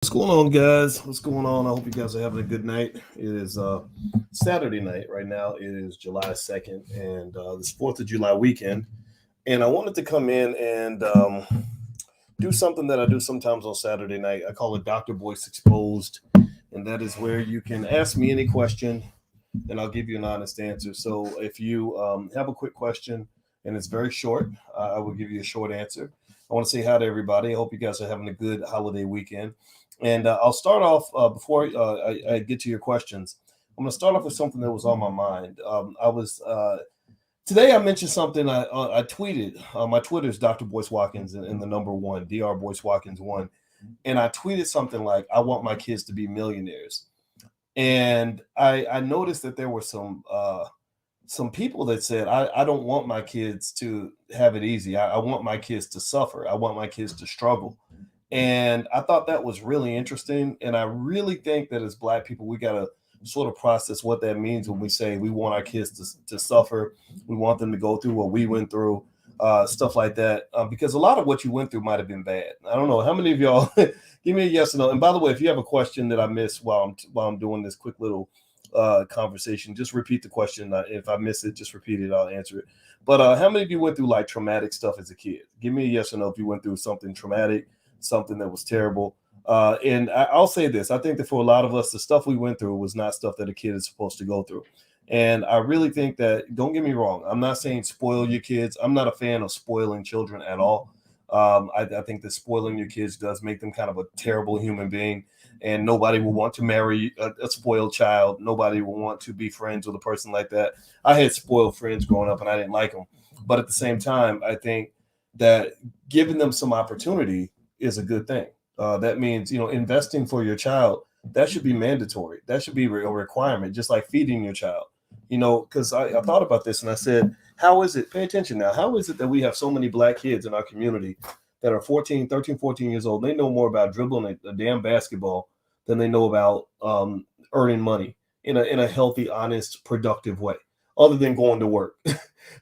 What's going on, guys? What's going on? I hope you guys are having a good night. It is Saturday night right now. It is July 2nd, and this 4th of July weekend. And I wanted to come in and do something that I do sometimes on Saturday night. I call it Dr. Boyce Exposed, and that is where you can ask me any question, and I'll give you an honest answer. So if you have a quick question and it's very short, I will give you a short answer. I want to say hi to everybody. I hope you guys are having a good holiday weekend. And I'll start off before I get to your questions. I'm going to start off with something that was on my mind. I was today I mentioned something I tweeted. My Twitter is Dr. Boyce Watkins and the number one, Dr. Boyce Watkins one. And I tweeted something like, I want my kids to be millionaires. And I noticed that there were some people that said, I don't want my kids to have it easy. I want my kids to suffer. I want my kids to struggle. And I thought that was really interesting. And I really think that as Black people, we got to sort of process what that means when we say we want our kids to suffer. We want them to go through what we went through, stuff like that. Because a lot of what you went through might have been bad. I don't know. How many of y'all, give me a yes or no. And by the way, if you have a question that I missed while I'm doing this quick little conversation, just repeat the question. If I miss it, just repeat it. I'll answer it. But how many of you went through like traumatic stuff as a kid? Give me a yes or no if you went through something traumatic, something that was terrible. And I'll say this. I think that for a lot of us, the stuff we went through was not stuff that a kid is supposed to go through. And I really think that, don't get me wrong, I'm not saying spoil your kids. I'm not a fan of spoiling children at all. I think that spoiling your kids does make them kind of a terrible human being. And nobody will want to marry a spoiled child. Nobody will want to be friends with a person like that. I had spoiled friends growing up and I didn't like them. But at the same time, I think that giving them some opportunity is a good thing. That means, investing for your child, that should be mandatory. That should be a requirement, just like feeding your child. Because I thought about this and I said, how is it, pay attention now, how is it that we have so many Black kids in our community that are 14 years old? They know more about dribbling a damn basketball than they know about earning money in a healthy, honest, productive way, other than going to work.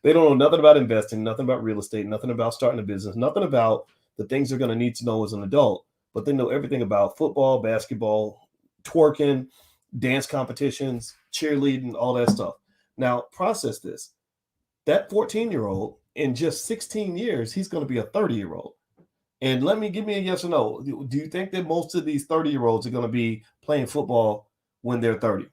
They don't know nothing about investing, nothing about real estate, nothing about starting a business, nothing about the things they're going to need to know as an adult, but they know everything about football, basketball, twerking, dance competitions, cheerleading, all that stuff. Now, process this. That 14-year-old, in just 16 years, he's going to be a 30-year-old. And give me a yes or no. Do you think that most of these 30-year-olds are going to be playing football when they're 30?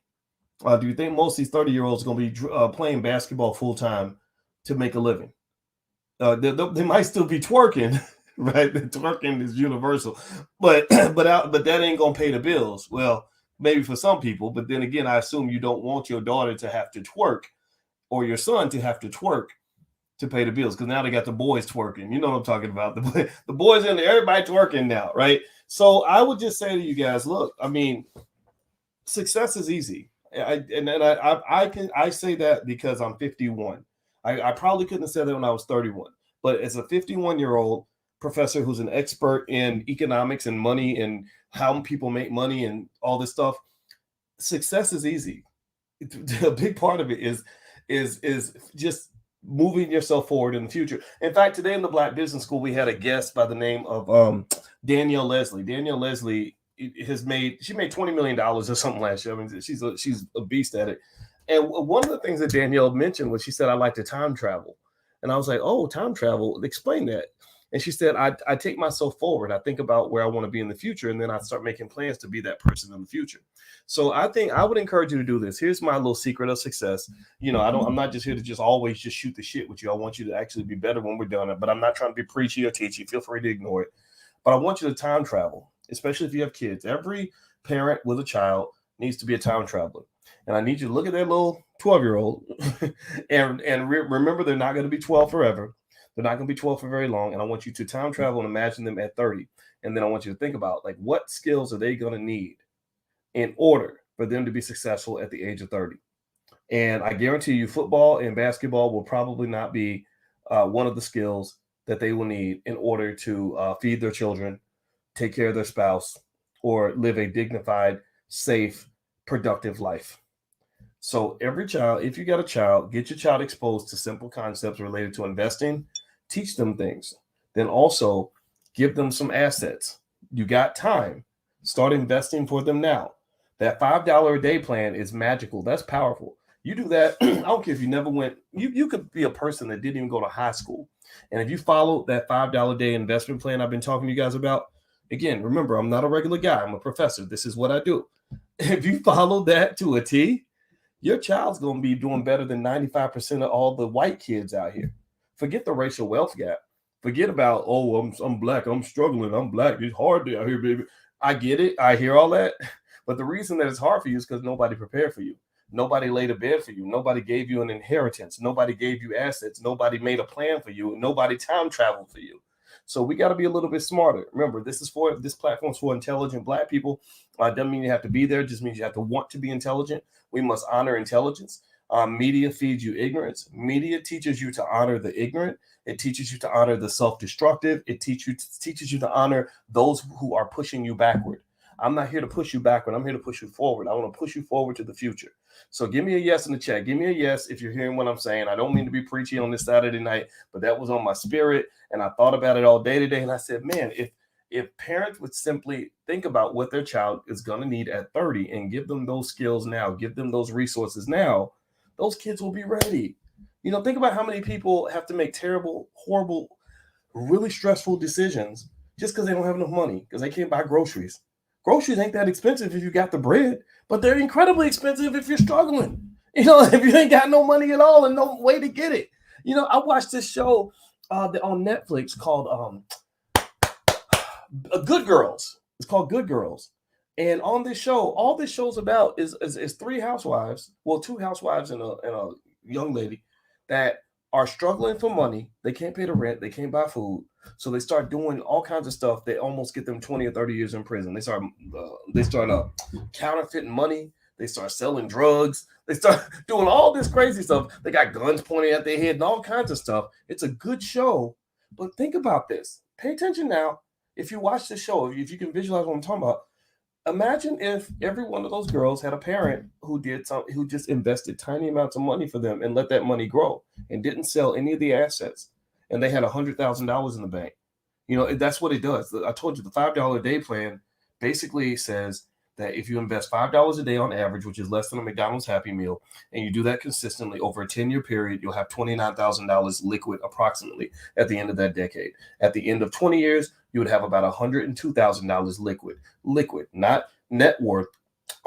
Do you think most of these 30-year-olds are going to be playing basketball full-time to make a living? They might still be twerking, right? The twerking is universal, but that ain't gonna pay the bills. Well, maybe for some people, but then again, I assume you don't want your daughter to have to twerk or your son to have to twerk to pay the bills, because now they got the boys twerking. You know what I'm talking about? The boys in there, everybody twerking now, right? So I would just say to you guys, look, I mean, success is easy. I say that because I'm 51. I probably couldn't have said that when I was 31, but as a 51-year-old professor who's an expert in economics and money and how people make money and all this stuff, success is easy. A big part of it is just moving yourself forward in the future. In fact, today in the Black Business School, we had a guest by the name of Danielle Leslie. Danielle Leslie made $20 million or something last year. I mean, she's a beast at it. And one of the things that Danielle mentioned was, she said, I like to time travel. And I was like, oh, time travel, explain that. And she said, I take myself forward. I think about where I want to be in the future, and then I start making plans to be that person in the future. So I think I would encourage you to do this. Here's my little secret of success. I'm not just here to just always just shoot the shit with you. I want you to actually be better when we're done. But I'm not trying to be preachy or teachy. Feel free to ignore it. But I want you to time travel, especially if you have kids. Every parent with a child needs to be a time traveler. And I need you to look at that little 12-year-old and remember, they're not going to be 12 forever. They're not going to be 12 for very long. And I want you to time travel and imagine them at 30. And then I want you to think about, like, what skills are they going to need in order for them to be successful at the age of 30. And I guarantee you, football and basketball will probably not be one of the skills that they will need in order to feed their children, take care of their spouse, or live a dignified, safe, productive life. So every child, if you got a child, get your child exposed to simple concepts related to investing, teach them things. Then also give them some assets. You got time. Start investing for them now. That $5 a day plan is magical. That's powerful. You do that. I don't care if you never went. You could be a person that didn't even go to high school, and if you follow that $5 a day investment plan I've been talking to you guys about, again, remember, I'm not a regular guy. I'm a professor. This is what I do. If you follow that to a T, your child's going to be doing better than 95% of all the white kids out here. Forget the racial wealth gap. Forget about, oh, I'm black. I'm struggling. I'm black. It's hard out here, baby. I get it. I hear all that. But the reason that it's hard for you is because nobody prepared for you. Nobody laid a bed for you. Nobody gave you an inheritance. Nobody gave you assets. Nobody made a plan for you. Nobody time traveled for you. So we got to be a little bit smarter. Remember, this platform's for intelligent black people. Doesn't mean you have to be there. Just means you have to want to be intelligent. We must honor intelligence. Media feeds you ignorance. Media teaches you to honor the ignorant. It teaches you to honor the self-destructive. It teaches you to honor those who are pushing you backward. I'm not here to push you backward. I'm here to push you forward. I want to push you forward to the future. So give me a yes in the chat. Give me a yes if you're hearing what I'm saying. I don't mean to be preachy on this Saturday night, but that was on my spirit, and I thought about it all day today. And I said, man, if parents would simply think about what their child is going to need at 30 and give them those skills now, give them those resources now, those kids will be ready. Think about how many people have to make terrible, horrible, really stressful decisions just because they don't have enough money, because they can't buy groceries. Groceries ain't that expensive if you got the bread, but they're incredibly expensive if you're struggling. If you ain't got no money at all and no way to get it. I watched this show on Netflix called Good Girls. It's called Good Girls. And on this show, all this show's about is three housewives, well, two housewives and a young lady that are struggling for money. They can't pay the rent. They can't buy food. So they start doing all kinds of stuff. They almost get them 20 or 30 years in prison. They start counterfeiting money. They start selling drugs. They start doing all this crazy stuff. They got guns pointing at their head and all kinds of stuff. It's a good show. But think about this. Pay attention now. If you watch the show, if you can visualize what I'm talking about, imagine if every one of those girls had a parent who just invested tiny amounts of money for them and let that money grow and didn't sell any of the assets, and they had $100,000 in the bank. That's what it does. I told you the $5 a day plan basically says that if you invest $5 a day on average, which is less than a McDonald's Happy Meal, and you do that consistently over a 10-year period, you'll have $29,000 liquid approximately at the end of that decade. At the end of 20 years, you would have about $102,000 liquid, not net worth.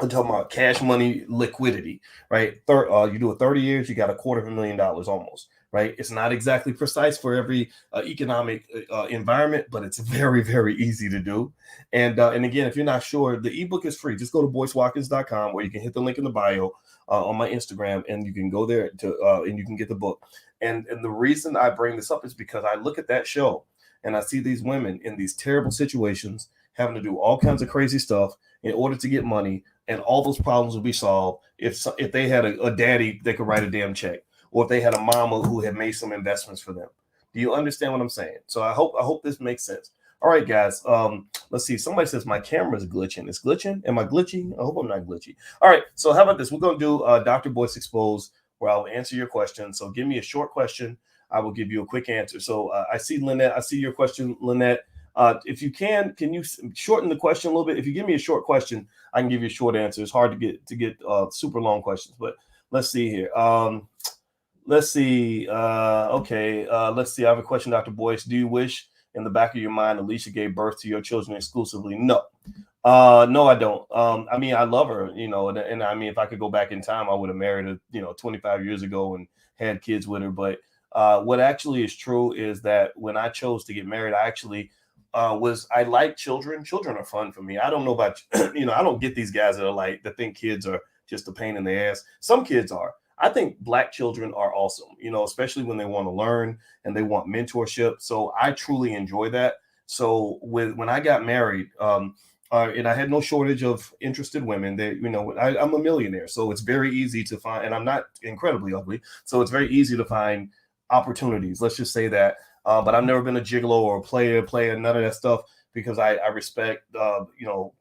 I'm talking about cash money liquidity, right? You do it 30 years, you got $250,000 almost, right? It's not exactly precise for every economic environment, but it's very, very easy to do. And again, if you're not sure, the ebook is free. Just go to boycewatkins.com, where you can hit the link in the bio on my Instagram, and you can go there and you can get the book. And the reason I bring this up is because I look at that show and I see these women in these terrible situations having to do all kinds of crazy stuff in order to get money, and all those problems would be solved if they had a daddy that could write a damn check, or if they had a mama who had made some investments for them. Do you understand what I'm saying? So I hope this makes sense. All right, guys. Let's see. Somebody says my camera's glitching. It's glitching. Am I glitchy? I hope I'm not glitchy. All right. So how about this? We're gonna do Dr. Boyce Exposed, where I'll answer your question. So give me a short question. I will give you a quick answer. So I see Lynette. I see your question, Lynette. If you can you shorten the question a little bit? If you give me a short question, I can give you a short answer. It's hard to get super long questions, but let's see here. Let's see. Okay. Let's see. I have a question, Dr. Boyce. Do you wish in the back of your mind Alicia gave birth to your children exclusively? No. No, I don't. I mean, I love her, and I mean, if I could go back in time, I would have married her, 25 years ago and had kids with her. But what actually is true is that when I chose to get married, I actually I like children. Children are fun for me. I don't know about, I don't get these guys that think kids are just a pain in the ass. Some kids are. I think Black children are awesome, especially when they want to learn and they want mentorship. So I truly enjoy that. So when I got married, and I had no shortage of interested women. I'm a millionaire, so it's very easy to find, and I'm not incredibly ugly, so it's very easy to find opportunities. Let's just say that. But I've never been a gigolo or a player, none of that stuff, because I respect,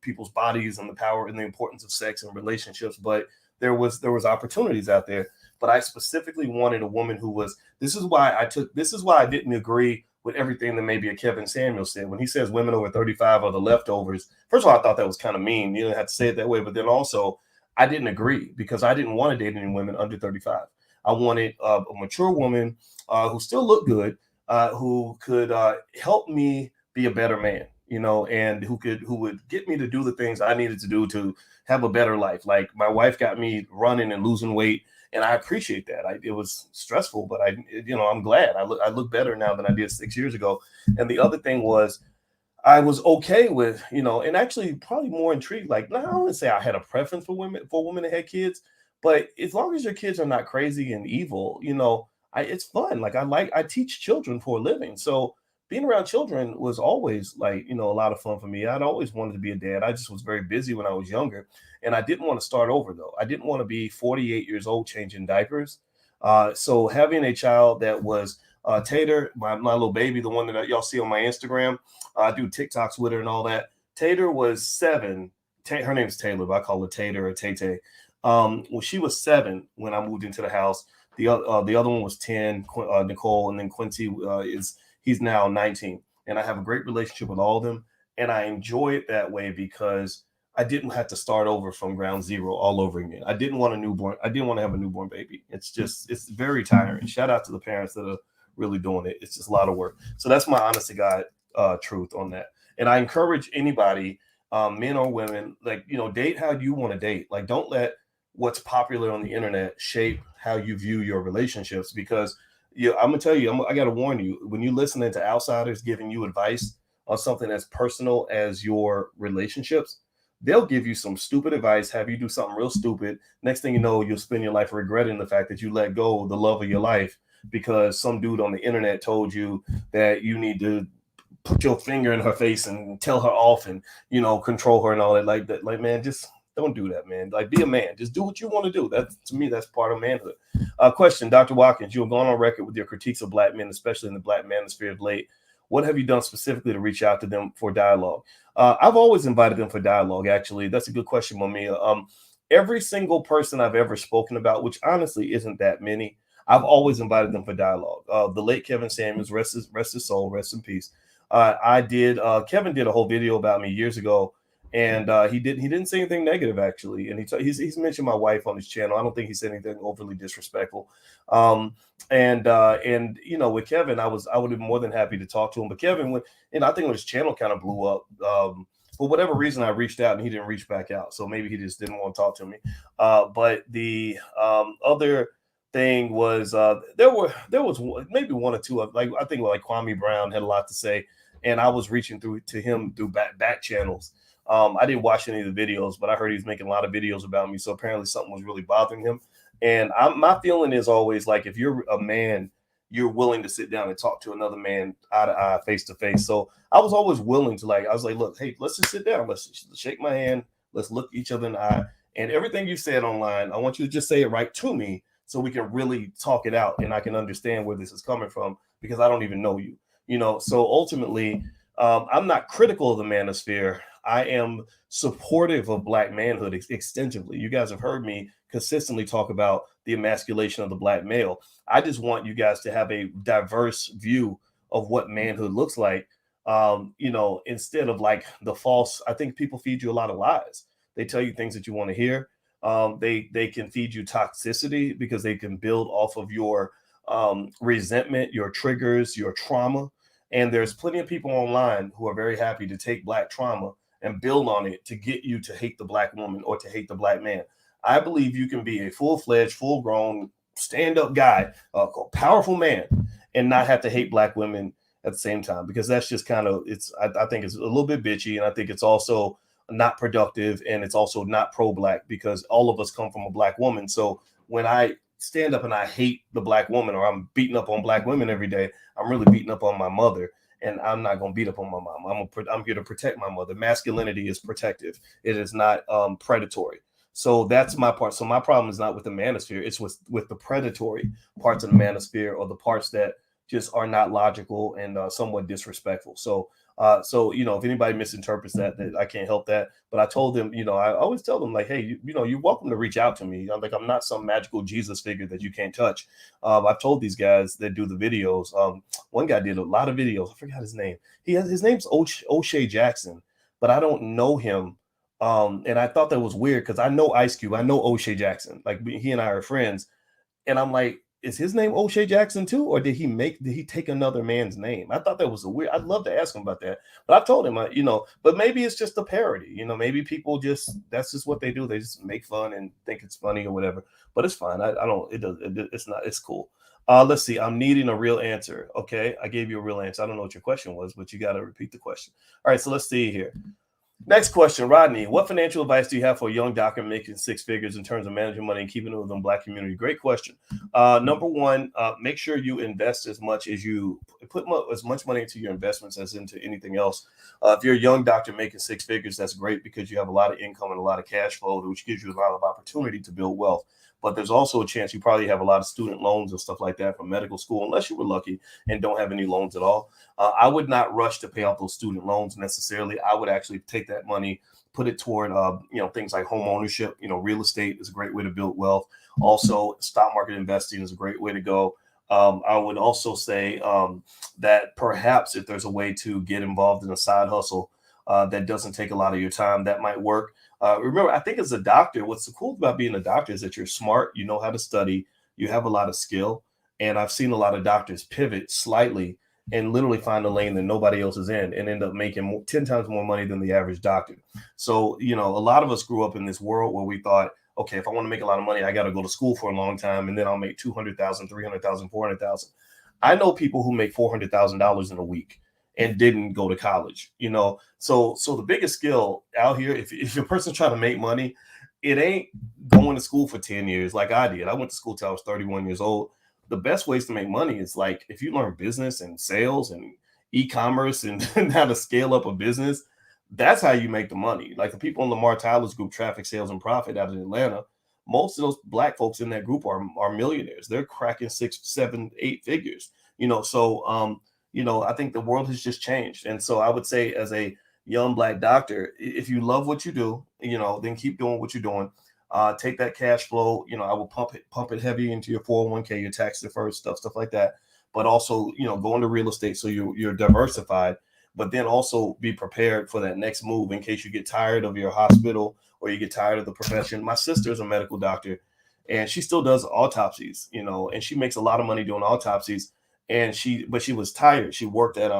people's bodies and the power and the importance of sex and relationships. But there was opportunities out there. But I specifically wanted a woman who was. This is why I didn't agree with everything that maybe a Kevin Samuels said. When he says women over 35 are the leftovers, first of all, I thought that was kind of mean. You didn't have to say it that way. But then also, I didn't agree because I didn't want to date any women under 35. I wanted a mature woman who still looked good, who could help me be a better man, and who would get me to do the things I needed to do to have a better life. Like my wife got me running and losing weight, and I appreciate that. It was stressful, but I'm glad I look better now than I did 6 years ago. And the other thing was I was okay with, and actually probably more intrigued. Like, now I wouldn't say I had a preference for women that had kids, but as long as your kids are not crazy and evil, it's fun. Like I teach children for a living. So being around children was always like, a lot of fun for me. I'd always wanted to be a dad. I just was very busy when I was younger. And I didn't want to start over though. I didn't want to be 48 years old changing diapers. So having a child that was Tater, my little baby, the one that y'all see on my Instagram, I do TikToks with her and all that. Tater was 7. Her name's Taylor, but I call her Tater or Tay. Well, she was 7 when I moved into the house. The other one was 10, Nicole, and then Quincy he's now 19. And I have a great relationship with all of them. And I enjoy it that way because I didn't have to start over from ground zero all over again. I didn't want a newborn. I didn't want to have a newborn baby. It's very tiring. Shout out to the parents that are really doing it. It's just a lot of work. So that's my honest to God truth on that. And I encourage anybody, men or women, like, date how you want to date. Like, don't let what's popular on the internet shape how you view your relationships, because I'm gonna tell you, I gotta warn you, when you're listening to outsiders giving you advice on something as personal as your relationships, they'll give you some stupid advice, have you do something real stupid. Next thing you know, you'll spend your life regretting the fact that you let go of the love of your life because some dude on the internet told you that you need to put your finger in her face and tell her off and, control her and all that. Like, man, just don't do that, man. Like, be a man. Just do what you want to do. To me, that's part of manhood. Question, Dr. Watkins, you have gone on record with your critiques of Black men, especially in the Black manosphere of late. What have you done specifically to reach out to them for dialogue? I've always invited them for dialogue, actually. That's a good question, Mamiya. Every single person I've ever spoken about, which honestly isn't that many, I've always invited them for dialogue. The late Kevin Samuels, rest his soul, rest in peace. Kevin did a whole video about me years ago, and he didn't say anything negative, actually. And he's mentioned my wife on his channel. I don't think he said anything overly disrespectful. And with Kevin, I would have been more than happy to talk to him. But Kevin, I think when his channel kind of blew up, for whatever reason, I reached out and he didn't reach back out. So maybe he just didn't want to talk to me. But the other thing was there was maybe one or two, like I think like Kwame Brown had a lot to say, and I was reaching through to him through back channels. I didn't watch any of the videos, but I heard he was making a lot of videos about me. So apparently something was really bothering him. And my feeling is always like, if you're a man, you're willing to sit down and talk to another man eye to eye, face to face. So I was always willing to, I was like, look, hey, let's just sit down. Let's shake my hand. Let's look each other in the eye. And everything you said online, I want you to just say it right to me so we can really talk it out and I can understand where this is coming from, because I don't even know you, So ultimately, I'm not critical of the manosphere. I am supportive of Black manhood extensively. You guys have heard me consistently talk about the emasculation of the Black male. I just want you guys to have a diverse view of what manhood looks like, instead of like the false. I think people feed you a lot of lies. They tell you things that you want to hear. They can feed you toxicity because they can build off of your resentment, your triggers, your trauma. And there's plenty of people online who are very happy to take Black trauma and build on it to get you to hate the Black woman or to hate the Black man. I believe you can be a full-fledged, full-grown, stand-up guy, a powerful man, and not have to hate Black women at the same time, because that's just kind of, I think it's a little bit bitchy, and I think it's also not productive, and it's also not pro-Black, because all of us come from a Black woman. So when I stand up and I hate the Black woman, or I'm beating up on Black women every day, I'm really beating up on my mother. And I'm not going to beat up on my mom. I'm here to protect my mother. Masculinity is protective. It is not predatory. So that's my part. So my problem is not with the manosphere. It's with the predatory parts of the manosphere, or the parts that just are not logical and somewhat disrespectful. So So, if anybody misinterprets that, I can't help that. But I told them, I always tell them like, hey, you're welcome to reach out to me. I'm not some magical Jesus figure that you can't touch. I've told these guys that do the videos. One guy did a lot of videos. I forgot his name. His name's O'Shea Jackson, but I don't know him. And I thought that was weird because I know Ice Cube. I know O'Shea Jackson. Like he and I are friends. And I'm like, is his name O'Shea Jackson too, or did he take another man's name? I thought that was a weird. I'd love to ask him about that, but I told him, but maybe it's just a parody. Maybe people that's just what they do. They just make fun and think it's funny or whatever. But it's fine. I don't. It's not. It's cool. Let's see. I'm needing a real answer. Okay, I gave you a real answer. I don't know what your question was, but you got to repeat the question. All right. So let's see here. Next question, Rodney. What financial advice do you have for a young doctor making six figures in terms of managing money and keeping it within the Black community? Great question. Number one, make sure you invest as much as you put as much money into your investments as into anything else. If you're a young doctor making six figures, that's great because you have a lot of income and a lot of cash flow, which gives you a lot of opportunity to build wealth. But there's also a chance you probably have a lot of student loans and stuff like that from medical school, unless you were lucky and don't have any loans at all. I would not rush to pay off those student loans necessarily. I would actually take that money, put it toward, things like home ownership. Real estate is a great way to build wealth. Also, stock market investing is a great way to go. I would also say that perhaps if there's a way to get involved in a side hustle that doesn't take a lot of your time, that might work. Remember, I think as a doctor, what's so cool about being a doctor is that you're smart, you know how to study, you have a lot of skill. And I've seen a lot of doctors pivot slightly and literally find a lane that nobody else is in and end up making 10 times more money than the average doctor. So, a lot of us grew up in this world where we thought, okay, if I want to make a lot of money, I got to go to school for a long time and then I'll make 200,000, 300,000, 400,000. I know people who make $400,000 in a week and didn't go to college, So the biggest skill out here, if a person's trying to make money, it ain't going to school for 10 years like I did. I went to school till I was 31 years old. The best ways to make money is like if you learn business and sales and e-commerce and how to scale up a business, that's how you make the money. Like the people in Lamar Tyler's group, Traffic Sales and Profit out of Atlanta, most of those Black folks in that group are millionaires. They're cracking 6, 7, 8 figures, So, I think the world has just changed. And so I would say as a young Black doctor, if you love what you do, then keep doing what you're doing. Take that cash flow, I will pump it heavy into your 401k, your tax deferred stuff like that. But also, go into real estate so you're diversified, but then also be prepared for that next move in case you get tired of your hospital or you get tired of the profession. My sister is a medical doctor and she still does autopsies, and she makes a lot of money doing autopsies. And she was tired. She worked at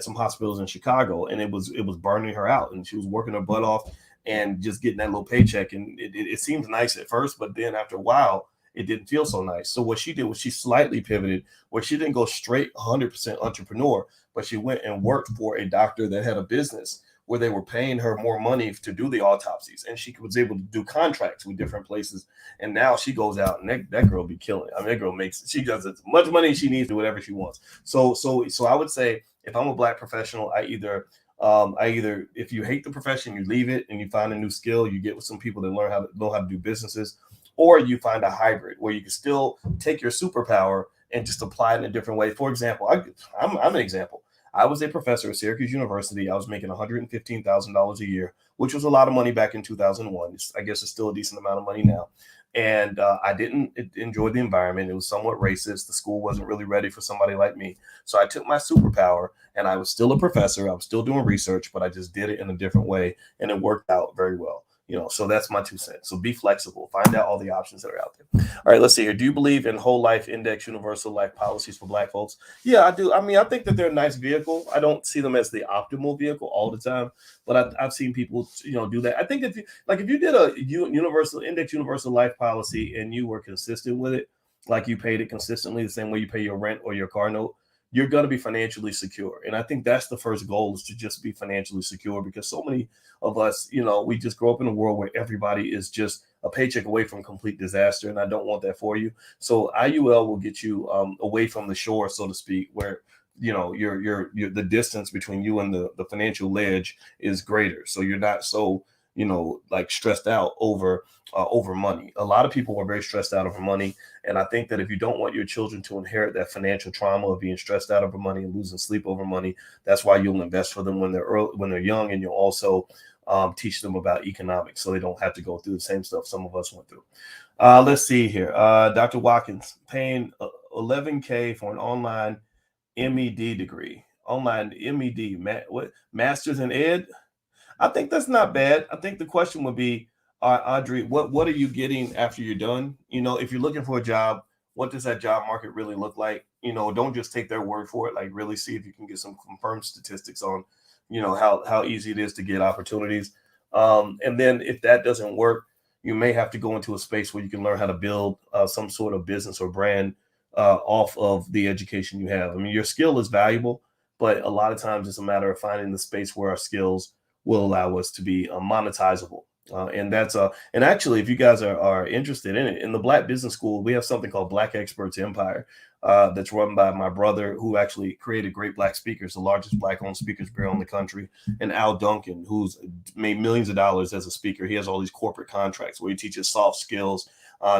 some hospitals in Chicago, and it was burning her out. And she was working her butt off and just getting that little paycheck. And it seems nice at first, but then after a while, it didn't feel so nice. So what she did was she slightly pivoted, where she didn't go straight 100% entrepreneur, but she went and worked for a doctor that had a business where they were paying her more money to do the autopsies, and she was able to do contracts with different places. And now she goes out, and that girl be killing it. I mean, that girl she does as much money as she needs to do whatever she wants. So I would say if I'm a Black professional, I either if you hate the profession, you leave it and you find a new skill, you get with some people that know how to do businesses, or you find a hybrid where you can still take your superpower and just apply it in a different way. For example, I'm an example. I was a professor at Syracuse University. I was making $115,000 a year, which was a lot of money back in 2001. I guess it's still a decent amount of money now. And I didn't enjoy the environment. It was somewhat racist. The school wasn't really ready for somebody like me. So I took my superpower and I was still a professor. I was still doing research, but I just did it in a different way. And it worked out very well. So that's my 2 cents. So be flexible. Find out all the options that are out there. All right, let's see here. Do you believe in whole life index universal life policies for Black folks? Yeah, I do. I mean, I think that they're a nice vehicle. I don't see them as the optimal vehicle all the time, but I've seen people, do that. I think if you did a universal life policy and you were consistent with it, like you paid it consistently the same way you pay your rent or your car note, you're going to be financially secure. And I think that's the first goal, is to just be financially secure, because so many of us, we just grow up in a world where everybody is just a paycheck away from complete disaster. And I don't want that for you. So IUL will get you away from the shore, so to speak, where, you're the distance between you and the financial ledge is greater. So you're not so like stressed out over money. A lot of people are very stressed out over money, and I think that if you don't want your children to inherit that financial trauma of being stressed out over money and losing sleep over money, that's why you'll invest for them when they're young, and you'll also teach them about economics so they don't have to go through the same stuff some of us went through. Let's see here. Dr. Watkins, paying $11K for an online MED degree. Online MED, Masters in Ed. I think that's not bad. I think the question would be, Audrey, what are you getting after you're done? If you're looking for a job, what does that job market really look like? Don't just take their word for it. Like, really see if you can get some confirmed statistics on, how easy it is to get opportunities. And then if that doesn't work, you may have to go into a space where you can learn how to build some sort of business or brand off of the education you have. I mean, your skill is valuable, but a lot of times it's a matter of finding the space where our skills will allow us to be monetizable. And actually, if you guys are interested in it, in the Black Business School, we have something called Black Experts Empire that's run by my brother, who actually created Great Black Speakers, the largest Black-owned speakers bureau in the country, and Al Duncan, who's made millions of dollars as a speaker. He has all these corporate contracts where he teaches soft skills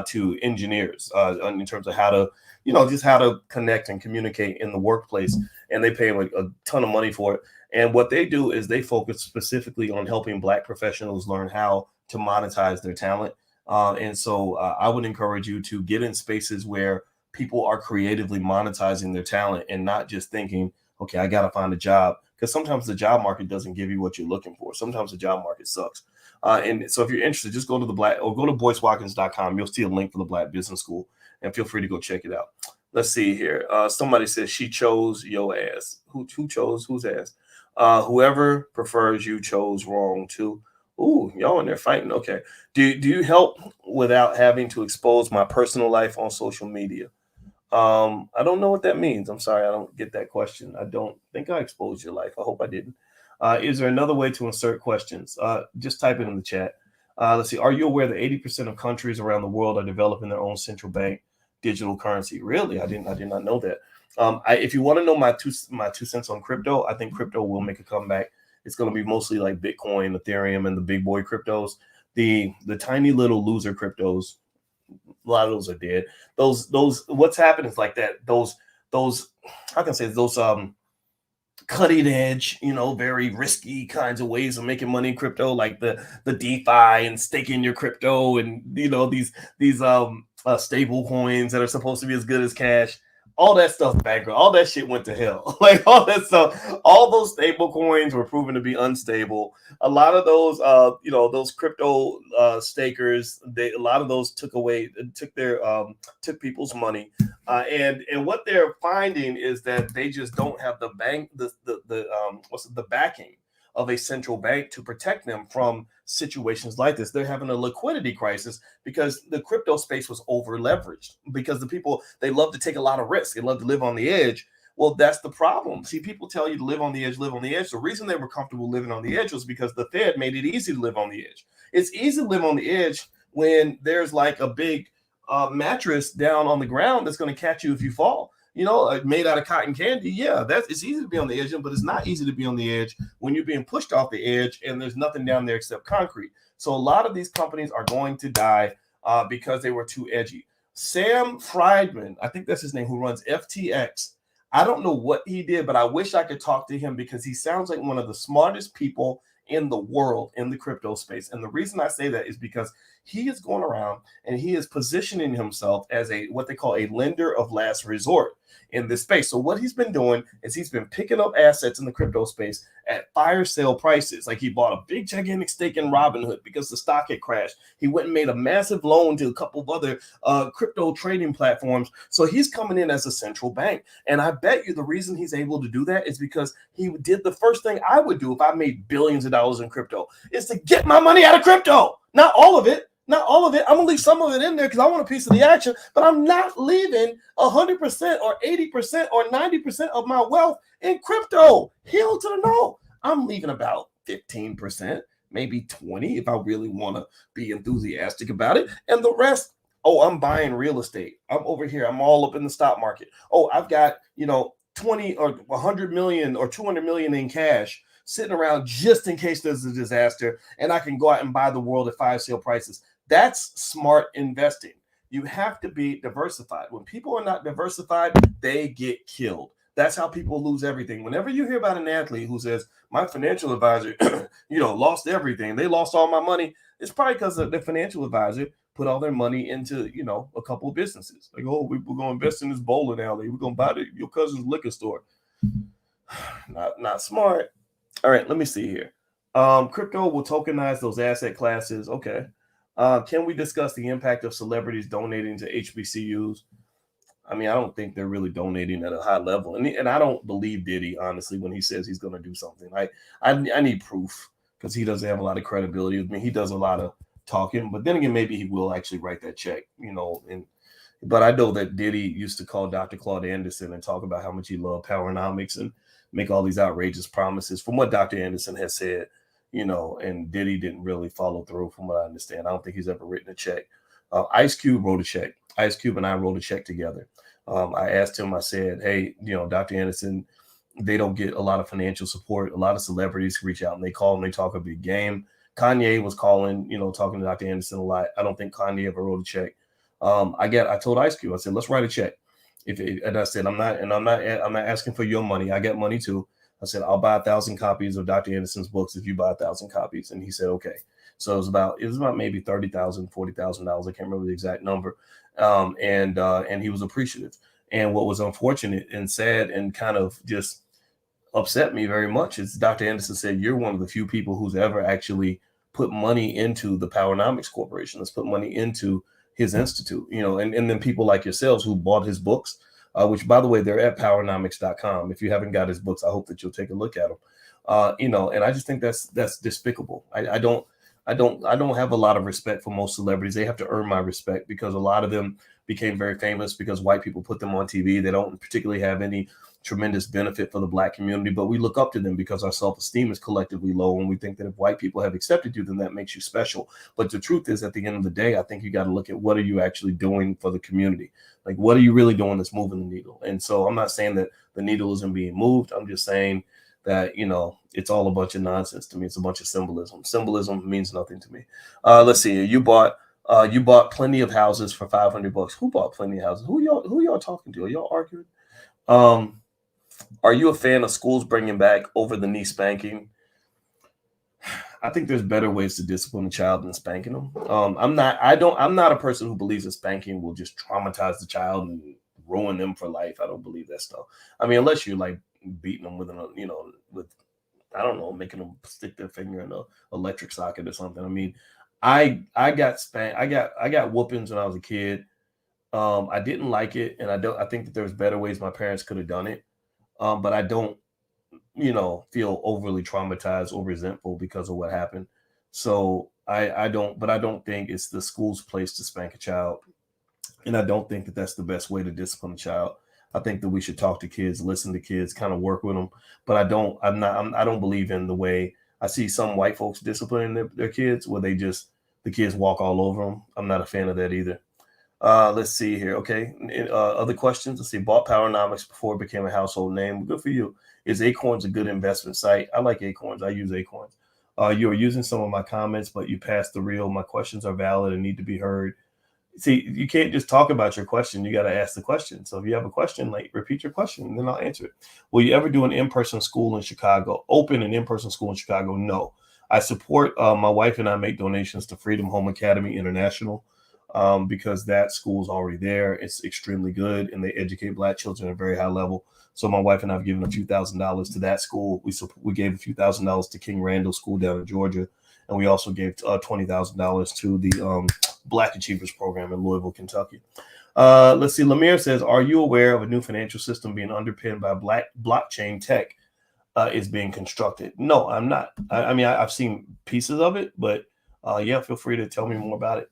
to engineers in terms of how to, just how to connect and communicate in the workplace, and they pay him a ton of money for it. And what they do is they focus specifically on helping Black professionals learn how to monetize their talent. And so I would encourage you to get in spaces where people are creatively monetizing their talent and not just thinking, okay, I got to find a job. Because sometimes the job market doesn't give you what you're looking for. Sometimes the job market sucks. And so if you're interested, just go to go to boycewatkins.com. You'll see a link for the Black Business School, and feel free to go check it out. Let's see here. Somebody says she chose your ass. Who chose whose ass? Whoever prefers you chose wrong too. Ooh, y'all in there fighting. Okay. Do you help without having to expose my personal life on social media? I don't know what that means. I'm sorry, I don't get that question. I don't think I exposed your life. I hope I didn't. Is there another way to insert questions? Just type it in the chat. Let's see. Are you aware that 80% of countries around the world are developing their own central bank digital currency? Really? I did not know that. If you want to know my two cents on crypto, I think crypto will make a comeback. It's going to be mostly like Bitcoin, Ethereum, and the big boy cryptos. The tiny little loser cryptos, a lot of those are dead. Those what's happened is like that. Those how can I say those cutting edge, very risky kinds of ways of making money in crypto, like the DeFi and staking your crypto, and these stable coins that are supposed to be as good as cash. All that stuff bankrupt. All that shit went to hell. Like all that stuff, all those stable coins were proven to be unstable. A lot of those, those crypto stakers, a lot of those took people's money, and what they're finding is that they just don't have the backing of a central bank to protect them from situations like this. They're having a liquidity crisis because the crypto space was over leveraged, because the people, they love to take a lot of risk. They love to live on the edge. Well, that's the problem. See, people tell you to live on the edge, live on the edge. The reason they were comfortable living on the edge was because the Fed made it easy to live on the edge. It's easy to live on the edge when there's like a big mattress down on the ground that's going to catch you if you fall. Made out of cotton candy. Yeah, it's easy to be on the edge, but it's not easy to be on the edge when you're being pushed off the edge and there's nothing down there except concrete. So a lot of these companies are going to die because they were too edgy. Sam Friedman, I think that's his name, who runs FTX. I don't know what he did, but I wish I could talk to him because he sounds like one of the smartest people in the world in the crypto space. And the reason I say that is because he is going around and he is positioning himself as what they call a lender of last resort in this space. So what he's been doing is he's been picking up assets in the crypto space at fire sale prices. Like he bought a big gigantic stake in Robinhood because the stock had crashed. He went and made a massive loan to a couple of other crypto trading platforms. So he's coming in as a central bank. And I bet you the reason he's able to do that is because he did the first thing I would do if I made billions of dollars in crypto, is to get my money out of crypto. Not all of it. Not all of it. I'm going to leave some of it in there because I want a piece of the action, but I'm not leaving 100% or 80% or 90% of my wealth in crypto. Hell to the no. I'm leaving about 15%, maybe 20 if I really want to be enthusiastic about it. And the rest, I'm buying real estate. I'm over here. I'm all up in the stock market. I've got, 20 or 100 million or 200 million in cash sitting around just in case there's a disaster and I can go out and buy the world at fire sale prices. That's smart investing. You have to be diversified. When people are not diversified, they get killed. That's how people lose everything. Whenever you hear about an athlete who says, my financial advisor, lost everything, they lost all my money, it's probably because the financial advisor put all their money into, a couple of businesses. Like, oh, we're going to invest in this bowling alley. We're going to buy your cousin's liquor store. Not smart. All right, let me see here. Crypto will tokenize those asset classes. Okay. Can we discuss the impact of celebrities donating to HBCUs? I mean, I don't think they're really donating at a high level. And I don't believe Diddy, honestly, when he says he's going to do something. I need proof because he doesn't have a lot of credibility. I mean, he does a lot of talking, but then again, maybe he will actually write that check, but I know that Diddy used to call Dr. Claude Anderson and talk about how much he loved Powernomics and make all these outrageous promises. From what Dr. Anderson has said, and Diddy didn't really follow through from what I understand. I don't think he's ever written a check. Ice Cube wrote a check. Ice Cube and I wrote a check together. I asked him, I said, hey, Dr. Anderson, they don't get a lot of financial support. A lot of celebrities reach out and they call and they talk a big game. Kanye was calling, talking to Dr. Anderson a lot. I don't think Kanye ever wrote a check. I told Ice Cube, I said, let's write a check. And I said, I'm not asking for your money. I got money too. I said, I'll buy 1,000 copies of Dr. Anderson's books if you buy 1,000 copies. And he said, okay. So it was about maybe $30,000, $40,000. I can't remember the exact number. And he was appreciative. And what was unfortunate and sad and kind of just upset me very much is Dr. Anderson said, you're one of the few people who's ever actually put money into the Powernomics Corporation. Let's put money into his institute, and then people like yourselves who bought his books, which, by the way, they're at powernomics.com. If you haven't got his books, I hope that you'll take a look at them. And I just think that's despicable. I don't have a lot of respect for most celebrities. They have to earn my respect because a lot of them became very famous because white people put them on TV. They don't particularly have any tremendous benefit for the Black community, but we look up to them because our self-esteem is collectively low, and we think that if white people have accepted you, then that makes you special. But the truth is, at the end of the day, I think you got to look at what are you actually doing for the community? Like, what are you really doing that's moving the needle? And so I'm not saying that the needle isn't being moved. I'm just saying that, it's all a bunch of nonsense to me. It's a bunch of symbolism. Symbolism means nothing to me. Let's see. You bought plenty of houses for $500. Who bought plenty of houses? Who y'all talking to? Are y'all arguing? Are you a fan of schools bringing back over-the-knee spanking? I think there's better ways to discipline a child than spanking them. I'm not a person who believes that spanking will just traumatize the child and ruin them for life. I don't believe that stuff. I mean, unless you're like beating them with I don't know, making them stick their finger in an electric socket or something. I mean, I got spanked. I got whoopings when I was a kid. I didn't like it, and I think that there's better ways my parents could have done it. But I don't, feel overly traumatized or resentful because of what happened. So I don't think it's the school's place to spank a child. And I don't think that that's the best way to discipline a child. I think that we should talk to kids, listen to kids, kind of work with them. But I don't believe in the way I see some white folks disciplining their kids where the kids walk all over them. I'm not a fan of that either. Let's see here. Okay. Other questions? Let's see. Bought Powernomics before it became a household name. Good for you. Is Acorns a good investment site? I like Acorns. I use Acorns. You are using some of my comments, but you passed the reel. My questions are valid and need to be heard. See, you can't just talk about your question. You got to ask the question. So if you have a question, repeat your question, and then I'll answer it. Will you ever do an in-person school in Chicago? Open an in-person school in Chicago? No. I support, my wife and I make donations to Freedom Home Academy International. Because that school is already there. It's extremely good, and they educate Black children at a very high level. So my wife and I have given a few $1,000s to that school. We gave a few $1,000s to King Randall School down in Georgia, and we also gave $20,000 to the Black Achievers Program in Louisville, Kentucky. Let's see. Lemire says, "Are you aware of a new financial system being underpinned by blockchain tech is being constructed?" No, I'm not. I mean, I've seen pieces of it, but yeah, feel free to tell me more about it.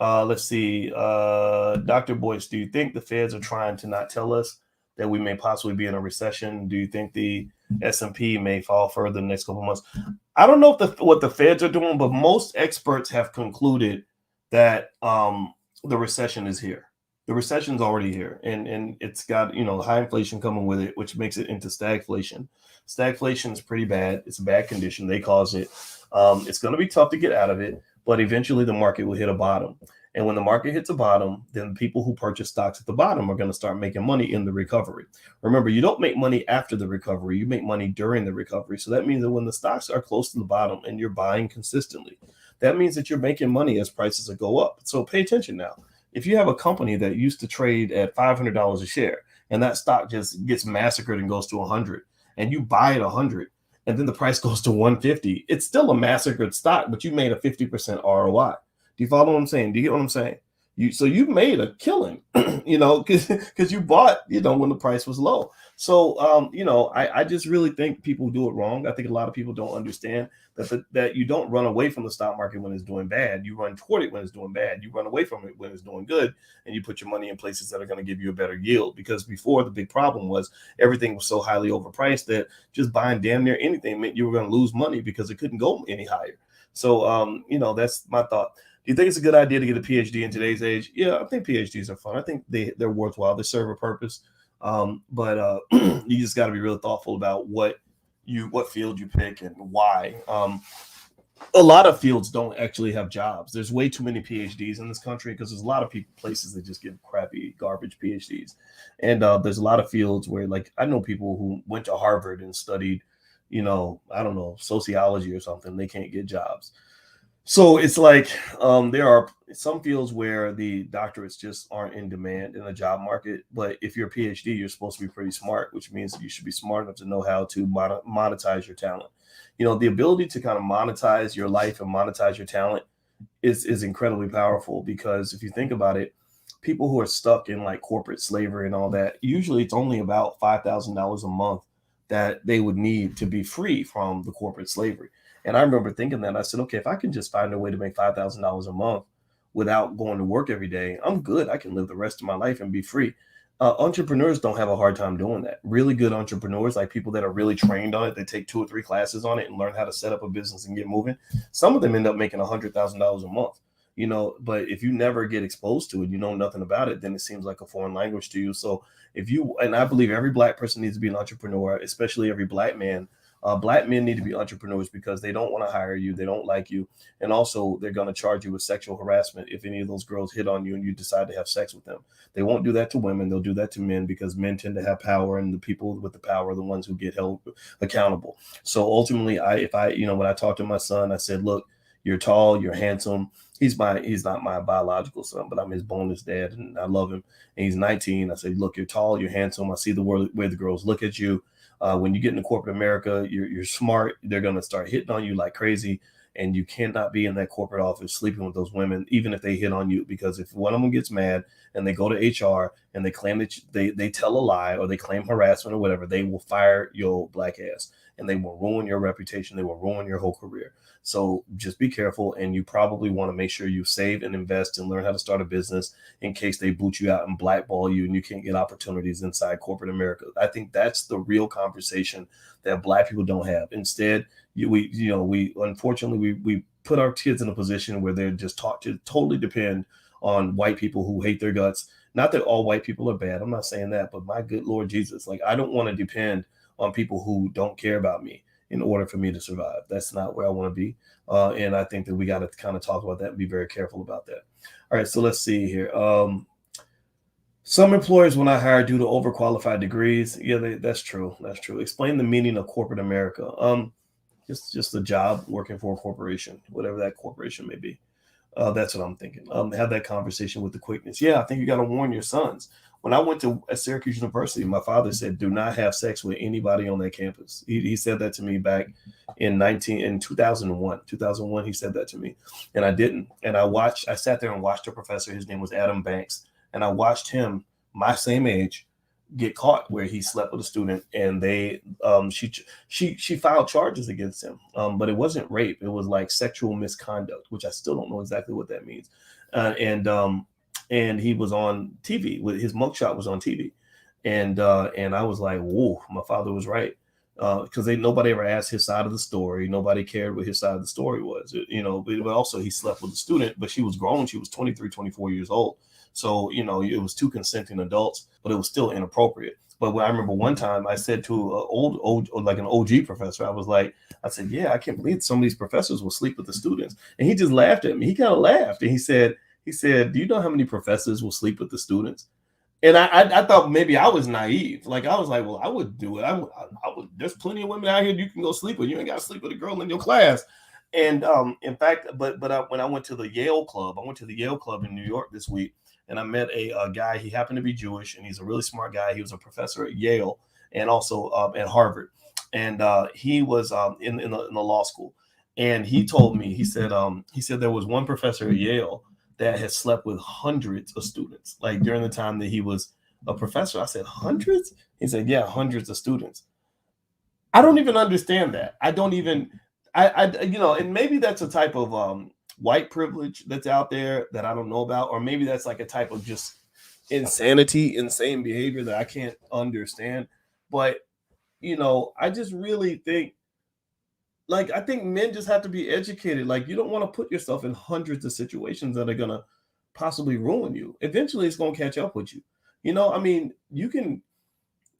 Let's see. Dr. Boyce, do you think the feds are trying to not tell us that we may possibly be in a recession? Do you think the S&P may fall further in the next couple of months? I don't know what the feds are doing, but most experts have concluded that the recession is here. The recession's already here, and it's got high inflation coming with it, which makes it into stagflation. Stagflation is pretty bad. It's a bad condition. They cause it. It's going to be tough to get out of it, but eventually the market will hit a bottom. And when the market hits a bottom, then people who purchase stocks at the bottom are going to start making money in the recovery. Remember, you don't make money after the recovery, you make money during the recovery. So that means that when the stocks are close to the bottom and you're buying consistently, that means that you're making money as prices go up. So pay attention now. If you have a company that used to trade at $500 a share and that stock just gets massacred and goes to 100, and you buy it 100, and then the price goes to 150, it's still a massacred stock, but you made a 50% ROI. Do you follow what I'm saying? Do you get what I'm saying? So you made a killing, because you bought, when the price was low. So, I just really think people do it wrong. I think a lot of people don't understand that you don't run away from the stock market when it's doing bad. You run toward it when it's doing bad. You run away from it when it's doing good, and you put your money in places that are going to give you a better yield. Because before, the big problem was everything was so highly overpriced that just buying damn near anything meant you were going to lose money because it couldn't go any higher. So, that's my thought. Do you think it's a good idea to get a PhD in today's age? Yeah, I think PhDs are fun. I think they're worthwhile. They serve a purpose. But you just got to be really thoughtful about what field you pick and why. A lot of fields don't actually have jobs. There's way too many PhDs in this country because there's a lot of places that just give crappy, garbage PhDs. And there's a lot of fields where, like, I know people who went to Harvard and studied, I don't know, sociology or something. They can't get jobs. So it's like there are some fields where the doctorates just aren't in demand in the job market. But if you're a PhD, you're supposed to be pretty smart, which means that you should be smart enough to know how to monetize your talent. The ability to kind of monetize your life and monetize your talent is incredibly powerful, because if you think about it, people who are stuck in like corporate slavery and all that, usually it's only about $5,000 a month that they would need to be free from the corporate slavery. And I remember thinking that, I said, okay, if I can just find a way to make $5,000 a month without going to work every day, I'm good. I can live the rest of my life and be free. Entrepreneurs don't have a hard time doing that. Really good entrepreneurs, like people that are really trained on it, they take 2 or 3 classes on it and learn how to set up a business and get moving. Some of them end up making $100,000 a month. But if you never get exposed to it, you know nothing about it, then it seems like a foreign language to you. So and I believe every Black person needs to be an entrepreneur, especially every Black man. Black men need to be entrepreneurs because they don't want to hire you. They don't like you. And also, they're going to charge you with sexual harassment if any of those girls hit on you and you decide to have sex with them. They won't do that to women. They'll do that to men because men tend to have power, and the people with the power are the ones who get held accountable. So ultimately, when I talked to my son, I said, look, you're tall, you're handsome. He's not my biological son, but I'm his bonus dad, and I love him. And he's 19. I said, look, you're tall, you're handsome. I see the way the girls look at you. When you get into corporate America, you're smart. They're going to start hitting on you like crazy. And you cannot be in that corporate office sleeping with those women, even if they hit on you, because if one of them gets mad and they go to HR and they claim that they tell a lie or they claim harassment or whatever, they will fire your Black ass, and they will ruin your reputation. They will ruin your whole career. So just be careful, and you probably want to make sure you save and invest and learn how to start a business in case they boot you out and blackball you and you can't get opportunities inside corporate America. I think that's the real conversation that Black people don't have. Instead, we unfortunately we put our kids in a position where they're just taught to totally depend on white people who hate their guts. Not that all white people are bad. I'm not saying that, but my good Lord Jesus, like, I don't want to depend on people who don't care about me in order for me to survive. That's not where I want to be. And I think that we got to kind of talk about that and be very careful about that. All right, so let's see here. Some employers will not hire due to overqualified degrees. Yeah, that's true. That's true. Explain the meaning of corporate America. Just a job working for a corporation, whatever that corporation may be. That's what I'm thinking. Have that conversation with the quickness. Yeah, I think you got to warn your sons. When I went to Syracuse University, my father said, do not have sex with anybody on that campus. He said that to me back in 2001. 2001, he said that to me, and I didn't. And I sat there and watched a professor. His name was Adam Banks. And I watched him, my same age, get caught where he slept with a student, and she filed charges against him. But it wasn't rape. It was like sexual misconduct, which I still don't know exactly what that means. And he was on TV. His mugshot was on TV. And I was like, whoa, my father was right. because nobody ever asked his side of the story. Nobody cared what his side of the story was. But also he slept with a student, but she was grown. She was 23, 24 years old. So, it was two consenting adults, but it was still inappropriate. But when I remember one time I said to an old, like an OG professor, I said, yeah, I can't believe some of these professors will sleep with the students. And he just laughed at me. He kind of laughed. And he said, do you know how many professors will sleep with the students? And I thought maybe I was naive. Like, I was like, well, I would do it. I would. There's plenty of women out here you can go sleep with. You ain't got to sleep with a girl in your class. And in fact, when I went to the Yale Club, in New York this week, and I met a guy. He happened to be Jewish, and he's a really smart guy. He was a professor at Yale and also at Harvard, and he was in the law school. And he told me, he said there was one professor at Yale that had slept with hundreds of students, like during the time that he was a professor. I said, hundreds? He said, yeah, hundreds of students. I don't even understand that. I don't even, and maybe that's a type of white privilege that's out there that I don't know about, or maybe that's like a type of just insane behavior that I can't understand. But, I just really think, like, I think men just have to be educated. Like, you don't want to put yourself in hundreds of situations that are going to possibly ruin you. Eventually it's going to catch up with you. I mean, you can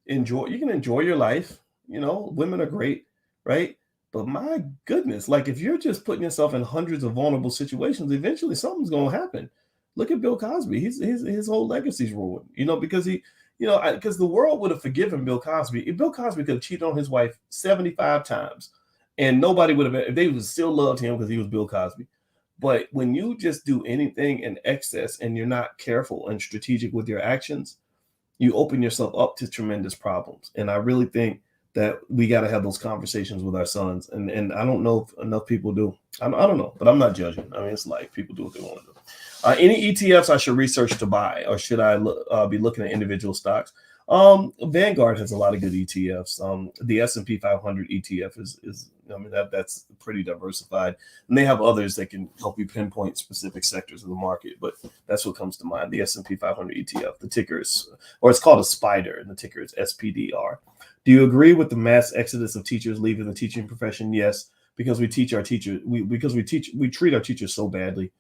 enjoy your life. Women are great, right? But my goodness, like, if you're just putting yourself in hundreds of vulnerable situations, eventually something's going to happen. Look at Bill Cosby. His whole legacy's ruined, because because the world would have forgiven Bill Cosby. If Bill Cosby could have cheated on his wife 75 times, and nobody would have, they would still loved him because he was Bill Cosby. But when you just do anything in excess and you're not careful and strategic with your actions, you open yourself up to tremendous problems. And I really think that we got to have those conversations with our sons. And I don't know if enough people do. I don't know, but I'm not judging. I mean, it's like people do what they want to do. Any ETFs I should research to buy, or should I be looking at individual stocks? Vanguard has a lot of good ETFs. The S&P 500 ETF is that's pretty diversified, and they have others that can help you pinpoint specific sectors of the market. But that's what comes to mind. The S&P 500 ETF. The ticker is, or it's called a SPDR, and the ticker is SPDR. Do you agree with the mass exodus of teachers leaving the teaching profession? Yes, because we treat our teachers so badly.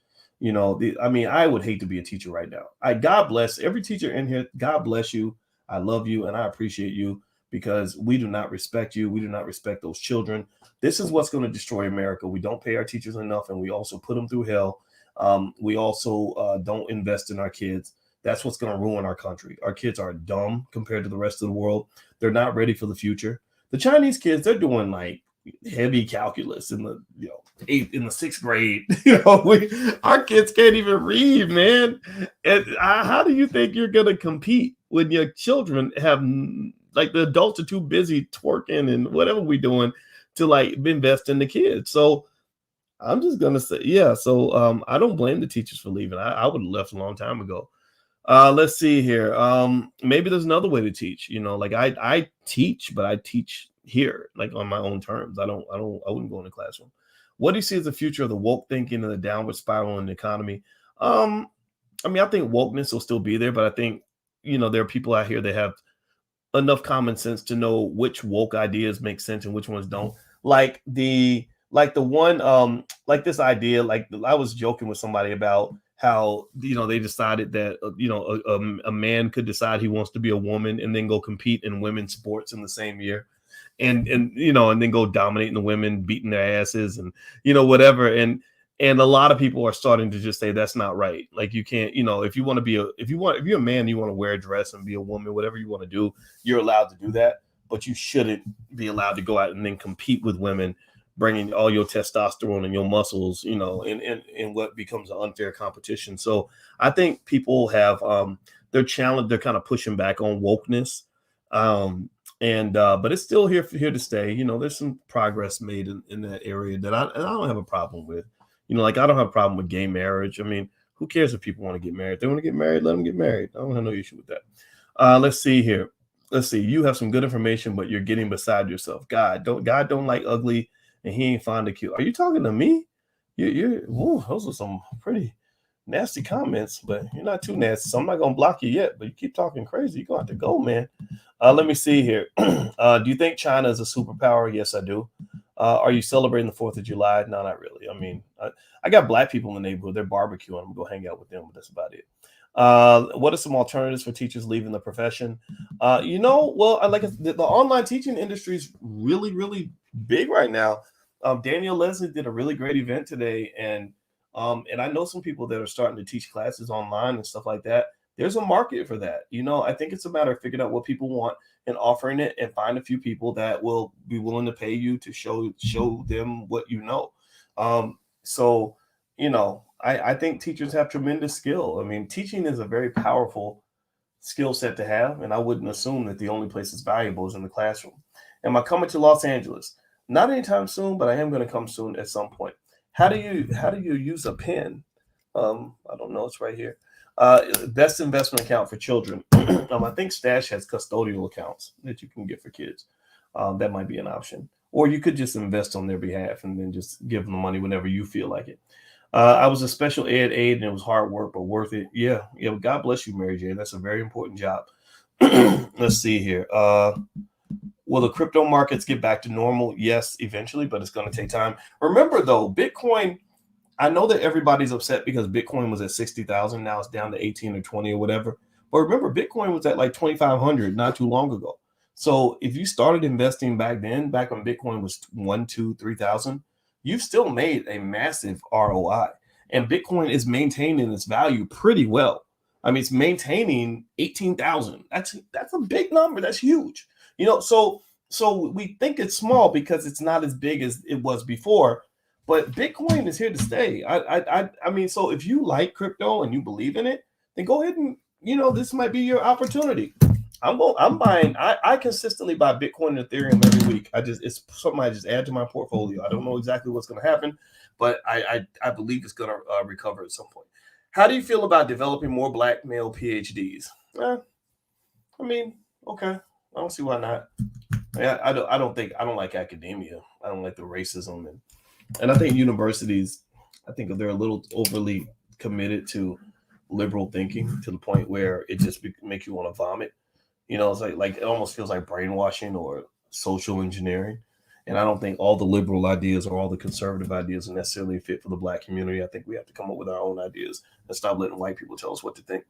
I would hate to be a teacher right now. God bless every teacher in here. God bless you. I love you and I appreciate you, because we do not respect you. We do not respect those children. This is what's going to destroy America. We don't pay our teachers enough, and we also put them through hell. We also don't invest in our kids. That's what's going to ruin our country. Our kids are dumb compared to the rest of the world. They're not ready for the future. The Chinese kids, they're doing like heavy calculus in the in the 6th grade. Our kids can't even read, man. And how do you think you're gonna compete when your children have, like, the adults are too busy twerking and whatever we're doing to like invest in the kids? So I'm just gonna say, yeah. So I don't blame the teachers for leaving. I would have left a long time ago. Let's see here. Maybe there's another way to teach. Like I teach, but I teach here, like on my own terms. I wouldn't go in the classroom. What do you see as the future of the woke thinking and the downward spiral in the economy? I think wokeness will still be there, but I think, there are people out here that have enough common sense to know which woke ideas make sense and which ones don't. Like the one, like this idea, like I was joking with somebody about how, they decided that, a man could decide he wants to be a woman and then go compete in women's sports in the same year. And then go dominating the women, beating their asses and, whatever. And a lot of people are starting to just say that's not right. Like, you can't, if you're a man, you want to wear a dress and be a woman, whatever you want to do, you're allowed to do that. But you shouldn't be allowed to go out and then compete with women, bringing all your testosterone and your muscles, in what becomes an unfair competition. So I think people have they're challenged. They're kind of pushing back on wokeness. But it's still here to stay. There's some progress made in that area that I don't have a problem with. Like, I don't have a problem with gay marriage. I mean, who cares if people want to get married? If they want to get married, let them get married. I don't have no issue with that. Let's see here. Let's see. You have some good information, but you're getting beside yourself. God don't like ugly, and he ain't fond of cute. Are you talking to me? Those are some pretty nasty comments, but you're not too nasty, so I'm not gonna block you yet. But you keep talking crazy, you're gonna have to go, man. Let me see here. Do you think China is a superpower? Yes, I do. Are you celebrating the 4th of July? No, not really. I mean, I got black people in the neighborhood. They're barbecuing. I'm going to go hang out with them, but that's about it. What are some alternatives for teachers leaving the profession? Well, I like the online teaching industry is really, really big right now. Daniel Leslie did a really great event today, and I know some people that are starting to teach classes online and stuff like that. There's a market for that. I think it's a matter of figuring out what people want and offering it, and find a few people that will be willing to pay you to show them what you know. So I think teachers have tremendous skill. I mean, teaching is a very powerful skill set to have, and I wouldn't assume that the only place it's valuable is in the classroom. Am I coming to Los Angeles? Not anytime soon, but I am going to come soon at some point. How do you use a pen? I don't know. It's right here. Best investment account for children. I think Stash has custodial accounts that you can get for kids. That might be an option. Or you could just invest on their behalf and then just give them the money whenever you feel like it. I was a special ed aide and it was hard work, but worth it. Yeah. God bless you, Mary J. That's a very important job. Let's see here. Will the crypto markets get back to normal? Yes, eventually, but it's going to take time. Remember, though, Bitcoin, I know that everybody's upset because Bitcoin was at 60,000. Now it's down to 18 or 20 or whatever. But remember, Bitcoin was at like 2,500 not too long ago. So if you started investing back then, back when Bitcoin was 1, 2, 3,000, you've still made a massive ROI. And Bitcoin is maintaining its value pretty well. I mean, it's maintaining 18,000. That's a big number. That's huge. So we think it's small because it's not as big as it was before. But Bitcoin is here to stay. I mean, so if you like crypto and you believe in it, then go ahead and this might be your opportunity. I'm buying. I consistently buy Bitcoin and Ethereum every week. It's something I just add to my portfolio. I don't know exactly what's going to happen, but I believe it's going to recover at some point. How do you feel about developing more black male PhDs? I mean, okay. I don't see why not. I don't like academia. I don't like the racism and I think universities, I think they're a little overly committed to liberal thinking to the point where it just makes you want to vomit. It's like it almost feels like brainwashing or social engineering. And I don't think all the liberal ideas or all the conservative ideas are necessarily fit for the black community. I think we have to come up with our own ideas and stop letting white people tell us what to think.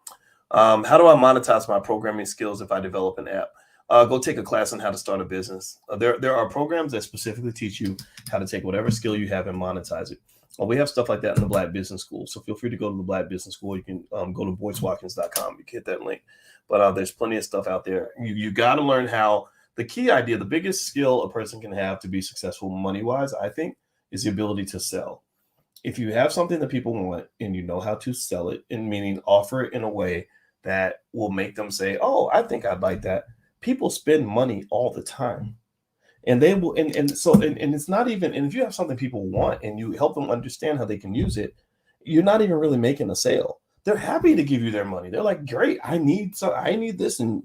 How do I monetize my programming skills if I develop an app? Go take a class on how to start a business. There are programs that specifically teach you how to take whatever skill you have and monetize it. We have stuff like that in the Black Business School. So feel free to go to the Black Business School. You can go to boycewatkins.com. You can hit that link. But there's plenty of stuff out there. You got to learn how. The key idea, the biggest skill a person can have to be successful money-wise, I think, is the ability to sell. If you have something that people want and you know how to sell it, and meaning offer it in a way that will make them say, oh, I think I'd like that. People spend money all the time. And they will, and it's not even, and if you have something people want and you help them understand how they can use it, you're not even really making a sale. They're happy to give you their money. They're like, great, I need this, and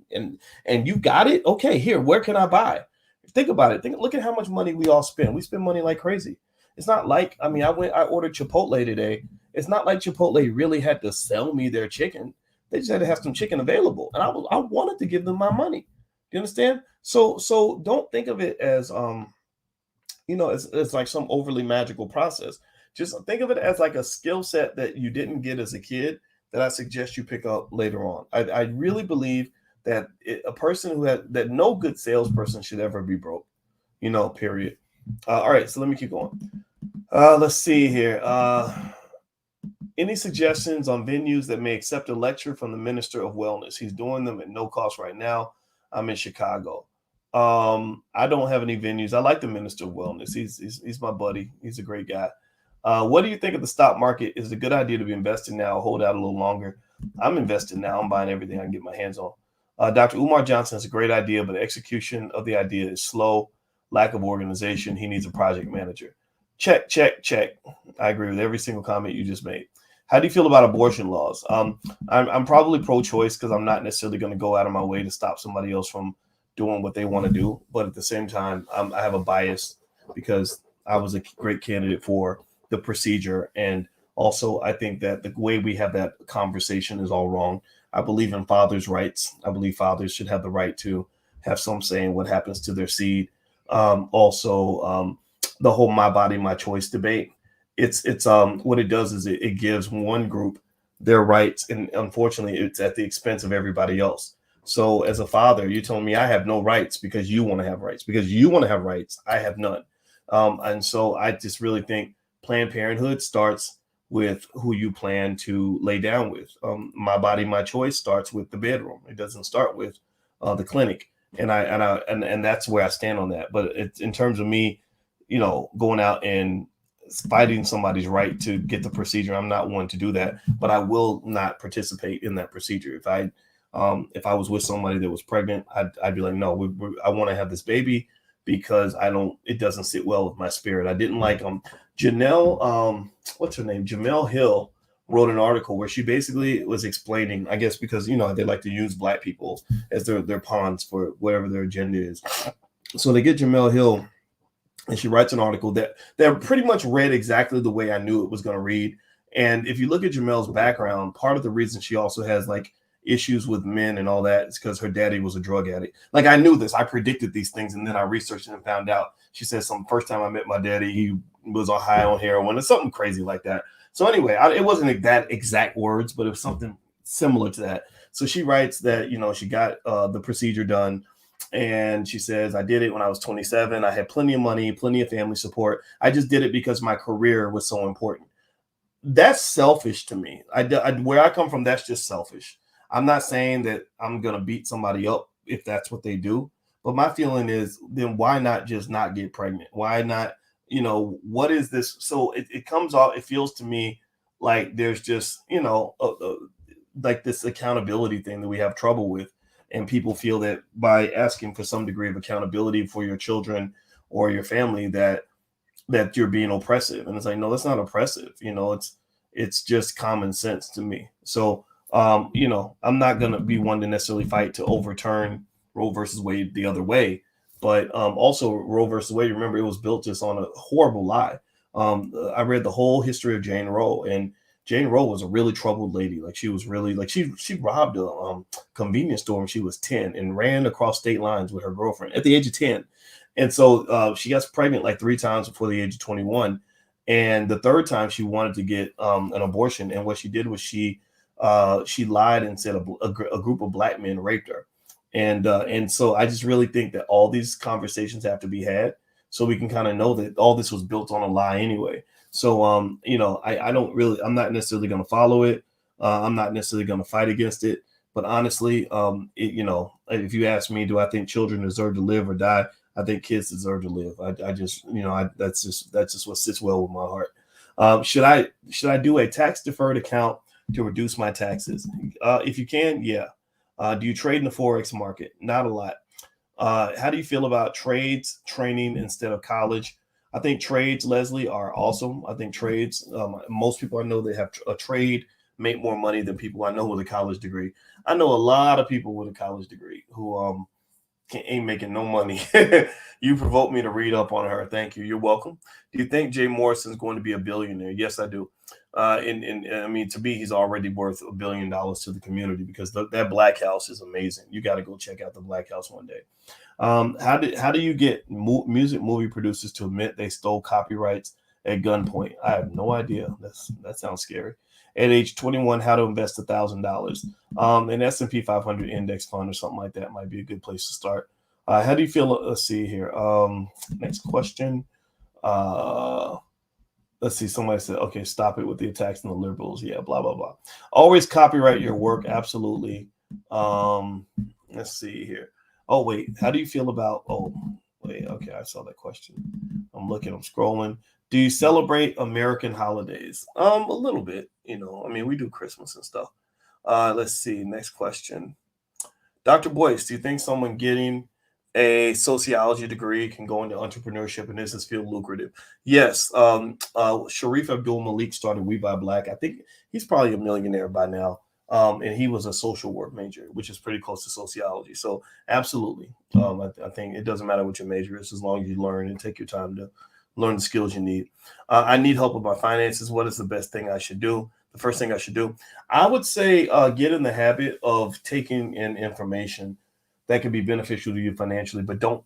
you got it. Okay, here, where can I buy? Think about it. Look at how much money we all spend. We spend money like crazy. It's not like, I ordered Chipotle today. It's not like Chipotle really had to sell me their chicken. They just had to have some chicken available, and I wanted to give them my money. You understand? So don't think of it as it's like some overly magical process. Just think of it as like a skill set that you didn't get as a kid that I suggest you pick up later on. I really believe that a person that no good salesperson should ever be broke, period. All right, so let me keep going. Let's see here. Any suggestions on venues that may accept a lecture from the Minister of Wellness? He's doing them at no cost right now. I'm in Chicago. I don't have any venues. I like the Minister of Wellness. He's my buddy. He's a great guy. What do you think of the stock market? Is it a good idea to be investing now, hold out a little longer? I'm investing now. I'm buying everything I can get my hands on. Dr. Umar Johnson has a great idea, but the execution of the idea is slow, lack of organization. He needs a project manager. Check. I agree with every single comment you just made. How do you feel about abortion laws? I'm probably pro-choice because I'm not necessarily going to go out of my way to stop somebody else from doing what they want to do. But at the same time, I have a bias because I was a great candidate for the procedure. And also, I think that the way we have that conversation is all wrong. I believe in fathers' rights. I believe fathers should have the right to have some say in what happens to their seed. Also, the whole my body, my choice debate. It's what it does is it gives one group their rights, and unfortunately, it's at the expense of everybody else. So, as a father, you're telling me I have no rights because you want to have rights. Because you want to have rights, I have none. And so, I just really think Planned Parenthood starts with who you plan to lay down with. My body, my choice starts with the bedroom. It doesn't start with the clinic, and that's where I stand on that. But it's in terms of me, going out and fighting somebody's right to get the procedure. I'm not one to do that, but I will not participate in that procedure. If I was with somebody that was pregnant, I'd be like, no, I want to have this baby because it doesn't sit well with my spirit. I didn't like Janelle, what's her name? Jamel Hill wrote an article where she basically was explaining, I guess, because, they like to use black people as their pawns for whatever their agenda is. So they get Jamel Hill, and she writes an article that pretty much read exactly the way I knew it was going to read. And if you look at Jamel's background, part of the reason she also has like issues with men and all that is because her daddy was a drug addict. Like, I knew this, I predicted these things, and then I researched it and found out. She said first time I met my daddy, he was on high on heroin or something crazy like that. So anyway, it wasn't that exact words, but it was something similar to that. So she writes that, she got the procedure done. And she says, I did it when I was 27. I had plenty of money, plenty of family support. I just did it because my career was so important. That's selfish to me. Where I come from, that's just selfish. I'm not saying that I'm going to beat somebody up if that's what they do. But my feeling is, then why not just not get pregnant? Why not, what is this? So it comes off, it feels to me like there's just, like this accountability thing that we have trouble with. And people feel that by asking for some degree of accountability for your children or your family, that you're being oppressive. And it's like, no, that's not oppressive. It's just common sense to me. So, I'm not going to be one to necessarily fight to overturn Roe versus Wade the other way. But also Roe versus Wade, remember, it was built just on a horrible lie. I read the whole history of Jane Roe, and Jane Roe was a really troubled lady. Like, she was really like, she robbed a convenience store when she was 10 and ran across state lines with her girlfriend at the age of 10. And so she got pregnant like 3 times before the age of 21. And the third time she wanted to get an abortion. And what she did was she lied and said a group of black men raped her. And so I just really think that all these conversations have to be had so we can kind of know that all this was built on a lie anyway. So, I'm not necessarily going to follow it. I'm not necessarily going to fight against it. But honestly, if you ask me, do I think children deserve to live or die? I think kids deserve to live. That's just what sits well with my heart. Should I do a tax deferred account to reduce my taxes? If you can, yeah. Do you trade in the Forex market? Not a lot. How do you feel about trades, training instead of college? I think trades, Leslie, are awesome. I think trades, most people I know that have a trade make more money than people I know with a college degree. I know a lot of people with a college degree who ain't making no money. You provoked me to read up on her. Thank you. You're welcome. Do you think Jay Morrison's going to be a billionaire? Yes, I do. And I mean, to me, he's already worth $1 billion to the community because that Black House is amazing. You got to go check out the Black House one day. How do you get music movie producers to admit they stole copyrights at gunpoint? I have no idea. That sounds scary. At age 21, how to invest $1,000? An S&P 500 index fund or something like that might be a good place to start. How do you feel? Let's see here. Next question. Let's see. Somebody said, okay, stop it with the attacks on the liberals. Yeah, blah, blah, blah. Always copyright your work. Absolutely. Let's see here. Oh, wait. How do you feel about, wait, okay, I saw that question. I'm scrolling. Do you celebrate American holidays? A little bit, I mean, we do Christmas and stuff. Let's see. Next question. Dr. Boyce, do you think someone getting a sociology degree can go into entrepreneurship and this is feel lucrative? Yes. Sharif Abdul Malik started We Buy Black. I think he's probably a millionaire by now. And he was a social work major, which is pretty close to sociology. So absolutely. I think it doesn't matter what your major is, as long as you learn and take your time to learn the skills you need. I need help with my finances. What is the best thing I should do? The first thing I should do, I would say, get in the habit of taking in information that can be beneficial to you financially, but don't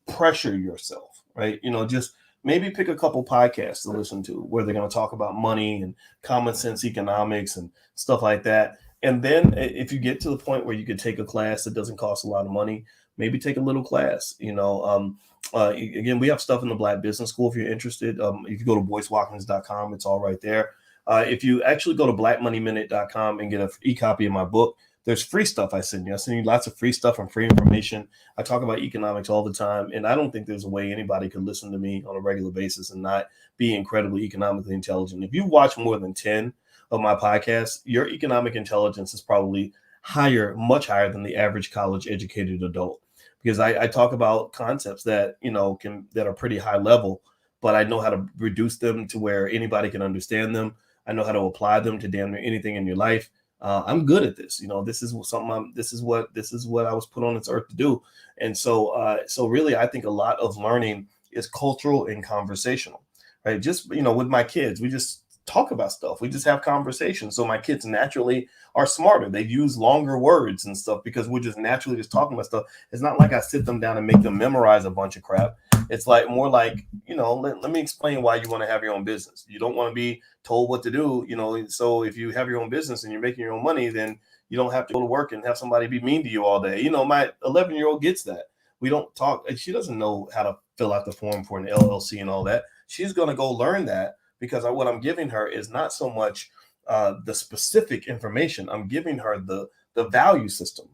pressure yourself, right? Just maybe pick a couple podcasts to listen to where they're going to talk about money and common sense economics and stuff like that. And then if you get to the point where you could take a class that doesn't cost a lot of money, maybe take a little class. Again, we have stuff in the Black Business School if you're interested. If you go to boycewatkins.com, it's all right there. If you actually go to blackmoneyminute.com and get an e-copy of my book, there's free stuff I send you. I send you lots of free stuff and free information. I talk about economics all the time, and I don't think there's a way anybody could listen to me on a regular basis and not be incredibly economically intelligent. If you watch more than 10 of my podcasts, your economic intelligence is probably higher, much higher than the average college educated adult, because I talk about concepts that that are pretty high level, but I know how to reduce them to where anybody can understand them. I know how to apply them to damn near anything in your life. I'm good at this. This is something. This is what I was put on this earth to do. And so really, I think a lot of learning is cultural and conversational, right? Just with my kids, we just talk about stuff. We just have conversations. So my kids naturally are smarter. They use longer words and stuff because we're just naturally just talking about stuff. It's not like I sit them down and make them memorize a bunch of crap. It's like more like, let me explain why you want to have your own business. You don't want to be told what to do, so if you have your own business and you're making your own money, then you don't have to go to work and have somebody be mean to you all day. My 11-year-old gets that. We don't talk. She doesn't know how to fill out the form for an LLC and all that. She's going to go learn that, because what I'm giving her is not so much the specific information. I'm giving her the value system.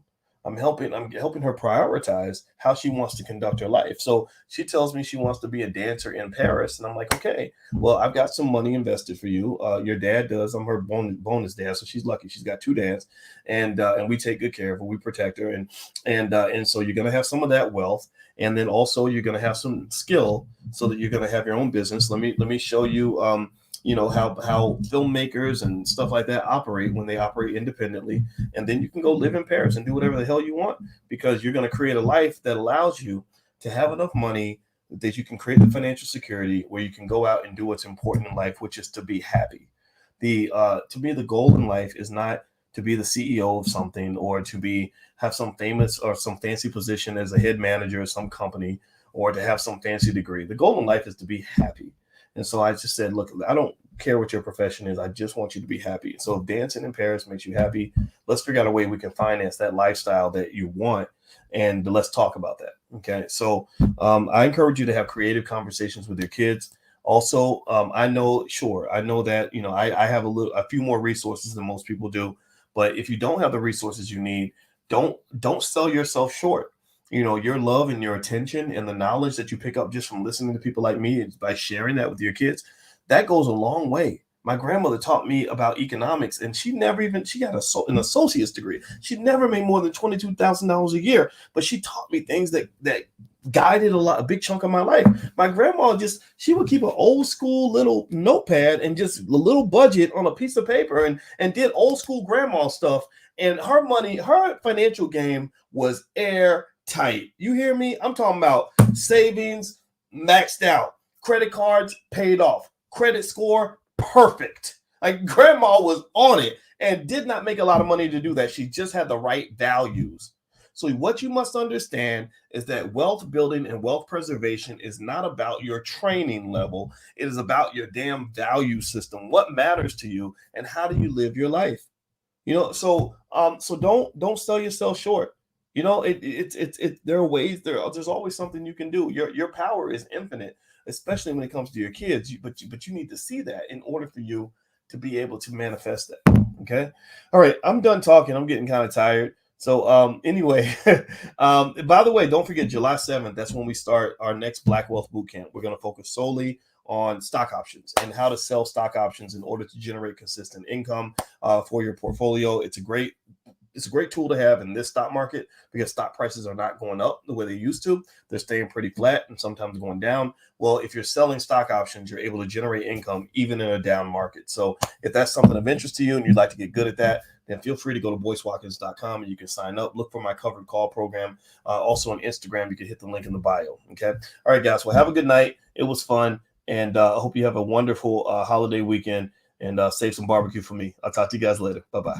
I'm helping her prioritize how she wants to conduct her life. So she tells me she wants to be a dancer in Paris, and I'm like, okay, well, I've got some money invested for you. Your dad does. I'm her bonus dad, so she's lucky. She's got 2 dads, and we take good care of her. We protect her, and so you're gonna have some of that wealth, and then also you're gonna have some skill so that you're gonna have your own business. Let me show you. How filmmakers and stuff like that operate when they operate independently. And then you can go live in Paris and do whatever the hell you want, because you're going to create a life that allows you to have enough money that you can create the financial security where you can go out and do what's important in life, which is to be happy. To me, the goal in life is not to be the CEO of something or to have some famous or some fancy position as a head manager of some company or to have some fancy degree. The goal in life is to be happy. And so I just said, look, I don't care what your profession is. I just want you to be happy. So if dancing in Paris makes you happy, let's figure out a way we can finance that lifestyle that you want. And let's talk about that. Okay. So I encourage you to have creative conversations with your kids. Also, I know that, I have a few more resources than most people do. But if you don't have the resources you need, don't sell yourself short. Your love and your attention and the knowledge that you pick up just from listening to people like me and by sharing that with your kids, that goes a long way. My grandmother taught me about economics, and she got an associate's degree. She never made more than $22,000 a year, but she taught me things that guided a big chunk of my life. My grandma she would keep an old school little notepad and just a little budget on a piece of paper and did old school grandma stuff. And her financial game was airtight. You hear me? I'm talking about savings maxed out, credit cards paid off, credit score perfect. Like, grandma was on it and did not make a lot of money to do that. She just had the right values. So what you must understand is that wealth building and wealth preservation is not about your training level. It is about your damn value system. What matters to you and how do you live your life? So don't sell yourself short. There are ways. There's always something you can do. Your power is infinite, especially when it comes to your kids. But you need to see that in order for you to be able to manifest that. Okay. All right. I'm done talking. I'm getting kind of tired. So anyway, by the way, don't forget July 7th. That's when we start our next Black Wealth Bootcamp. We're going to focus solely on stock options and how to sell stock options in order to generate consistent income for your portfolio. It's a great tool to have in this stock market because stock prices are not going up the way they used to. They're staying pretty flat and sometimes going down. Well, if you're selling stock options, you're able to generate income even in a down market. So if that's something of interest to you and you'd like to get good at that, then feel free to go to boycewatkins.com and you can sign up. Look for my covered call program. Also on Instagram, you can hit the link in the bio. Okay. All right, guys. Well, have a good night. It was fun. And I hope you have a wonderful holiday weekend and save some barbecue for me. I'll talk to you guys later. Bye-bye.